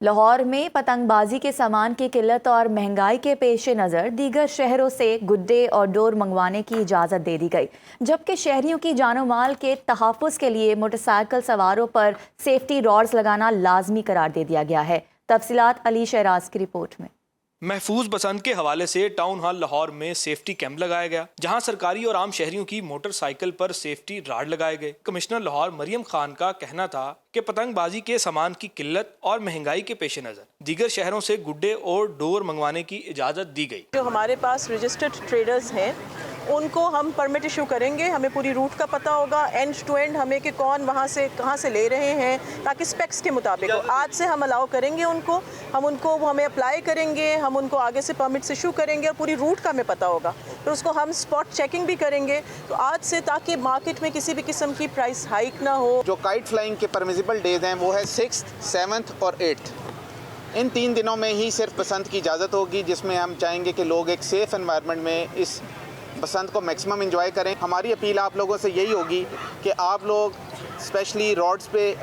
लाहौर में पतंगबाजी के सामान की किल्लत और महंगाई के पेश नज़र दीगर शहरों से गुड्डे और डोर मंगवाने की इजाज़त दे दी गई, जबकि शहरियों की जानो माल के तहफ़्फ़ुज़ के लिए मोटरसाइकिल सवारों पर सेफ्टी रॉड्स लगाना लाजमी करार दे दिया गया है। तफसीलात अली शहराज की रिपोर्ट में। महफूज बसंत के हवाले से टाउन हॉल लाहौर में सेफ्टी कैंप लगाया गया, जहां सरकारी और आम शहरियों की मोटरसाइकिल पर सेफ्टी राड लगाए गए। कमिश्नर लाहौर मरियम खान का कहना था कि पतंगबाजी के सामान की किल्लत और महंगाई के पेश नज़र दीगर शहरों से गुड्डे और डोर मंगवाने की इजाज़त दी गई। जो हमारे पास रजिस्टर्ड ट्रेडर्स हैं उनको हम परमिट इशू करेंगे, हमें पूरी रूट का पता होगा एंड टू एंड हमें कि कौन वहाँ से कहाँ से ले रहे हैं, ताकि स्पेक्स के मुताबिक हो। आज से हम अलाउ करेंगे उनको, वो हमें अप्लाई करेंगे, हम उनको आगे से परमिट्स इशू करेंगे और पूरी रूट का हमें पता होगा। फिर उसको हम स्पॉट चेकिंग भी करेंगे तो आज से, ताकि मार्केट में किसी भी किस्म की प्राइस हाइक ना हो। जो काइट फ्लाइंग के परमिसिबल डेज हैं वो है 6th, 7th और 8th। इन 3 दिनों में ही सिर्फ बसंत की इजाज़त होगी, जिसमें हम चाहेंगे कि लोग एक सेफ़ एनवायरनमेंट में इस बसंत को मैक्सिमम एंजॉय करें। हमारी अपील आप लोगों से यही होगी कि आप लोग स्पेशली रोड्स पे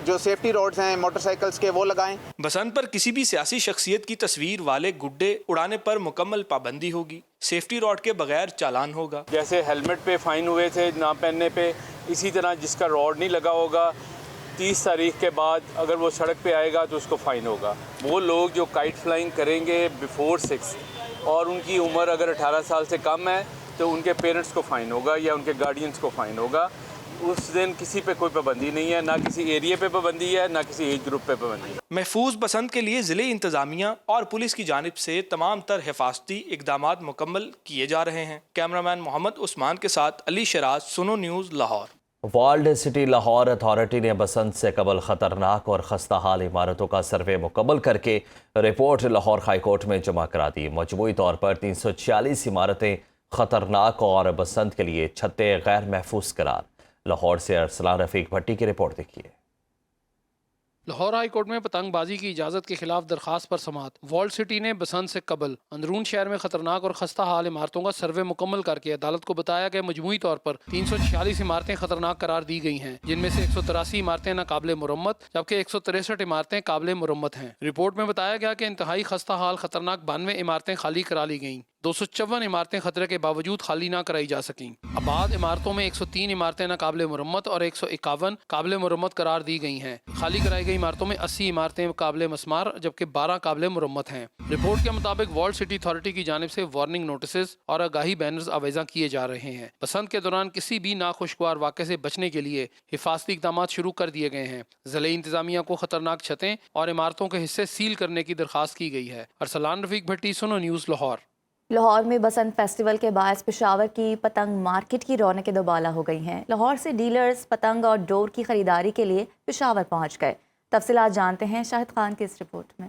जो सेफ्टी रोड्स हैं मोटरसाइकिल्स के, वो लगाएं। बसंत पर किसी भी सियासी शख्सियत की तस्वीर वाले गुड्डे उड़ाने पर मुकम्मल पाबंदी होगी। सेफ्टी रॉड के बगैर चालान होगा। जैसे हेलमेट पे फाइन हुए थे ना पहनने पे, इसी तरह जिसका रॉड नहीं लगा होगा 30 तारीख के बाद अगर वो सड़क पे आएगा तो उसको फ़ाइन होगा। वो लोग जो काइट फ्लाइंग करेंगे बिफोर 6 और उनकी उम्र अगर 18 साल से कम है तो उनके पेरेंट्स को फ़ाइन होगा या उनके गार्डियंस को फ़ाइन होगा। उस दिन किसी पे कोई पाबंदी नहीं है, ना किसी एरिया पे पाबंदी है, ना किसी एज ग्रुप पे पाबंदी है। महफूज बसंत के लिए ज़िले इंतज़ामिया और पुलिस की जानिब से तमाम तर हिफाजती इक़दामात मुकम्मल किए जा रहे हैं। कैमरामैन मोहम्मद उस्मान के साथ अली शराज, सुनो news Lahore. World city Lahore authority ने बसंत से कबल ख़तरनाक और खस्ता हाल इमारतों का सर्वे मुकम्मल करके रिपोर्ट लाहौर हाई कोर्ट में जमा करा दी। मजमूई तौर पर 346 इमारतें ख़तरनाक और बसंत के लिए छतें गैर महफूज करार। लाहौर से अरसलान रफ़ीक भट्टी की रिपोर्ट देखिए। लाहौर हाई कोर्ट में पतंगबाजी की इजाज़त के खिलाफ दरखास्त पर समात। वर्ल्ड सिटी ने बसंत से कबल अंदरून शहर में खतरनाक और खस्ता हाल इमारतों का सर्वे मुकम्मल करके अदालत को बताया कि मजमूई तौर पर 346 इमारतें खतरनाक करार दी गई हैं, जिनमें से 183 इमारतें नाकाबिले मुरम्मत जबकि 163 इमारतें काबिले मुरम्मत हैं। रिपोर्ट में बताया गया कि इंतहाई खस्ता हाल खतरनाक 92 इमारतें खाली करा ली गईं, 254 इमारतें खतरे के बावजूद खाली ना कराई जा सकीं। आबाद इमारतों में 103 इमारतें नाकाबिले मुरम्मत और 151 काबिले मुरम्मत करार दी गई हैं। खाली कराई गई इमारतों में 80 इमारतें काबिले मस्मार जबकि 12 काबिले मुरम्मत हैं। रिपोर्ट के मुताबिक वर्ल्ड सिटी अथॉरिटी की जानिब से वार्निंग नोटिस और आगाही बैनर्स आवेजा किए जा रहे हैं। बसंत के दौरान किसी भी नाखुशगवार वाक़े से बचने के लिए हिफाजती इक़दाम शुरू कर दिए गए हैं। ज़िले इंतजामिया को खतरनाक छतें और इमारतों के हिस्से सील करने की दरख्वास्त की गई है। अरसलान रफ़ीक भट्टी, सुनो न्यूज़ लाहौर। लाहौर में बसंत फेस्टिवल के बायस पेशावर की पतंग मार्केट की रौनकें दोबाला हो गई हैं। लाहौर से डीलर्स पतंग और डोर की खरीदारी के लिए पेशावर पहुंच गए। तफसीलात जानते हैं शाहिद खान की इस रिपोर्ट में।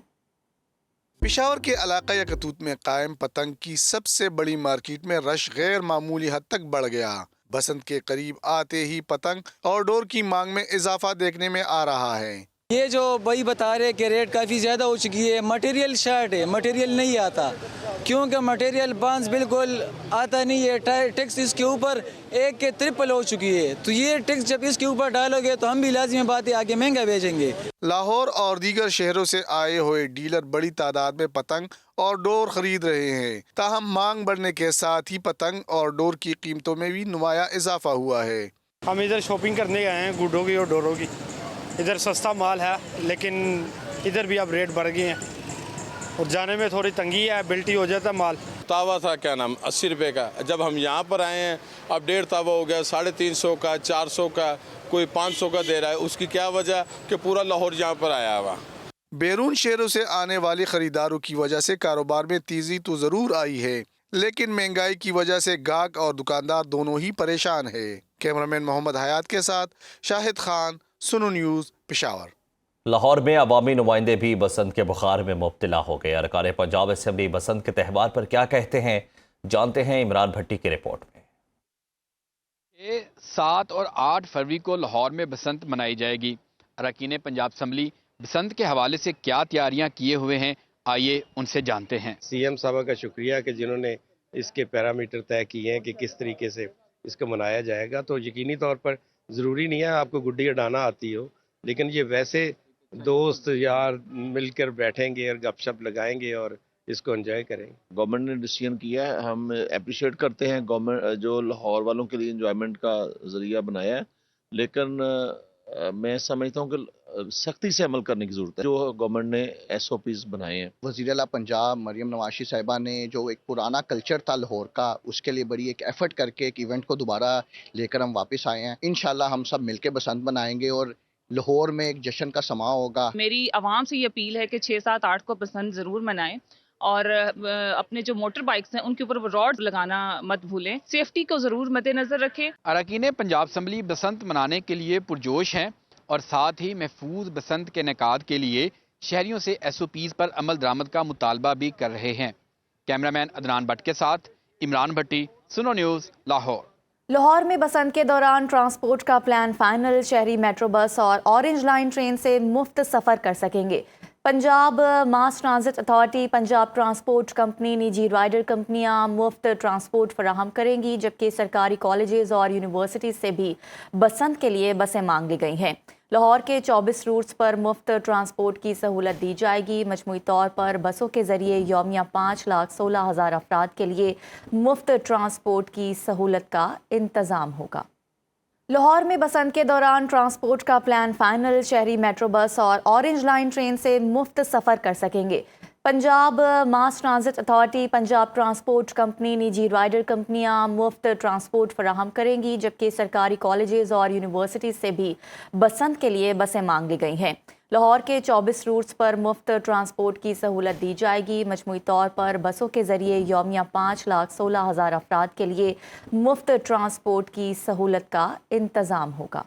पेशावर के इलाका यकतूत में कायम पतंग की सबसे बड़ी मार्केट में रश गैर मामूली हद तक बढ़ गया। बसंत के करीब आते ही पतंग और डोर की मांग में इजाफा देखने में आ रहा है। ये जो भाई बता रहे कि रेट काफ़ी ज़्यादा हो चुकी है, मटेरियल शार्ट है, मटेरियल नहीं आता क्योंकि मटेरियल बांस बिल्कुल आता नहीं है। टैक्स इसके ऊपर 1 के ट्रिपल हो चुकी है, तो ये टैक्स जब इसके ऊपर डालोगे तो हम भी लाजिमी बात है आगे महंगा बेचेंगे। लाहौर और दीगर शहरों से आए हुए डीलर बड़ी तादाद में पतंग और डोर खरीद रहे हैं। ताहम मांग बढ़ने के साथ ही पतंग और डोर की कीमतों में भी नुमाया इजाफा हुआ है। हम इधर शॉपिंग करने गए हैं गुड्डों की और डोरों की। इधर सस्ता माल है लेकिन इधर भी अब रेट बढ़ गए हैं और जाने में थोड़ी तंगी है, बिल्टी हो जाता है माल। तावा था क्या नाम 80 रुपये का, जब हम यहाँ पर आए हैं अब 1.5 तावा हो गया, 350 का, 400 का, कोई 500 का दे रहा है। उसकी क्या वजह कि पूरा लाहौर यहाँ पर आया हुआ। बैरून शहरों से आने वाले खरीदारों की वजह से कारोबार में तेजी तो जरूर आई है, लेकिन महंगाई की वजह से गाहक और दुकानदार दोनों ही परेशान है। कैमरामैन मोहम्मद हयात के साथ शाहिद खान, सुनो न्यूज़, पेशावर। लाहौर में अवामी नुमाइंदे भी बसंत के बुखार में मुब्तला हो गए। अरकान पंजाब असेंबली बसंत के त्यौहार पर क्या कहते हैं, जानते हैं इमरान भट्टी की रिपोर्ट में। 7 और 8 फरवरी को लाहौर में बसंत मनाई जाएगी। अरकान पंजाब असेंबली बसंत के हवाले से क्या तैयारियां किए हुए हैं, आइए उनसे जानते हैं। सीएम साहब का शुक्रिया कि जिन्होंने इसके पैरामीटर तय किए हैं कि किस तरीके से इसको मनाया जाएगा। तो यकीनी तौर पर ज़रूरी नहीं है आपको गुड्डी उड़ाना आती हो, लेकिन ये वैसे दोस्त यार मिलकर बैठेंगे और गपशप लगाएंगे और इसको एंजॉय करेंगे। गवर्नमेंट ने डिसीजन किया है, हम अप्रिशिएट करते हैं गवर्नमेंट जो लाहौर वालों के लिए एंजॉयमेंट का जरिया बनाया है, लेकिन मैं समझता हूँ कि सख्ती से अमल करने की ज़रूरत है जो गवर्नमेंट ने SOPs बनाए हैं। वज़ीर आला पंजाब मरियम नवाज साहिबा ने जो एक पुराना कल्चर था लाहौर का, उसके लिए बड़ी एक एफर्ट करके एक इवेंट को दोबारा लेकर हम वापस आए हैं। इंशाल्लाह हम सब मिलकर बसंत मनाएंगे और लाहौर में एक जश्न का समा होगा। मेरी आवाम से ये अपील है कि 6, 7, 8 को बसंत ज़रूर मनाएं और अपने जो मोटर बाइक्स हैं उनके ऊपर रॉड लगाना मत भूलें। सेफ्टी को ज़रूर मद्देनज़र रखें। अरकान पंजाब असम्बली बसंत मनाने के लिए पुरजोश हैं और साथ ही महफूज बसंत के इनेकाद के लिए शहरियों से SOPs पर अमल दरामद का मुतालबा भी कर रहे हैं। कैमरामैन अदनान भट्ट के साथ इमरान भट्टी, सुनो न्यूज़, लाहौर। लाहौर में बसंत के दौरान ट्रांसपोर्ट का प्लान फाइनल। शहरी मेट्रो बस और ऑरेंज लाइन ट्रेन से मुफ्त सफ़र कर सकेंगे। पंजाब मास transit authority, Punjab transport company, निजी राइडर कंपनियां मुफ्त ट्रांसपोर्ट फराहम करेंगी, जबकि सरकारी कॉलेजेस और यूनिवर्सिटीज़ से भी बसंत के लिए बसें मांग ली गई हैं। लाहौर के 24 रूट्स पर मुफ्त ट्रांसपोर्ट की सहूलत दी जाएगी। मजमूई तौर पर बसों के ज़रिए यौमिया 5,16,000 अफराद के लिए मुफ्त ट्रांसपोर्ट की सहूलत का इंतज़ाम होगा। लाहौर में बसंत के दौरान ट्रांसपोर्ट का प्लान फाइनल। शहरी मेट्रो बस और ऑरेंज लाइन ट्रेन से मुफ्त सफ़र कर सकेंगे। पंजाब मास transit authority, Punjab transport company, निजी राइडर कंपनियां मुफ्त ट्रांसपोर्ट फराहम करेंगी, जबकि सरकारी कॉलेजेस और यूनिवर्सिटीज़ से भी बसंत के लिए बसें मांग ली गई हैं। लाहौर के 24 रूट्स पर मुफ्त ट्रांसपोर्ट की सहूलत दी जाएगी। मजमूई तौर पर बसों के ज़रिए यौमिया 5,16,000 अफराद के लिए मुफ्त ट्रांसपोर्ट की सहूलत का इंतज़ाम होगा।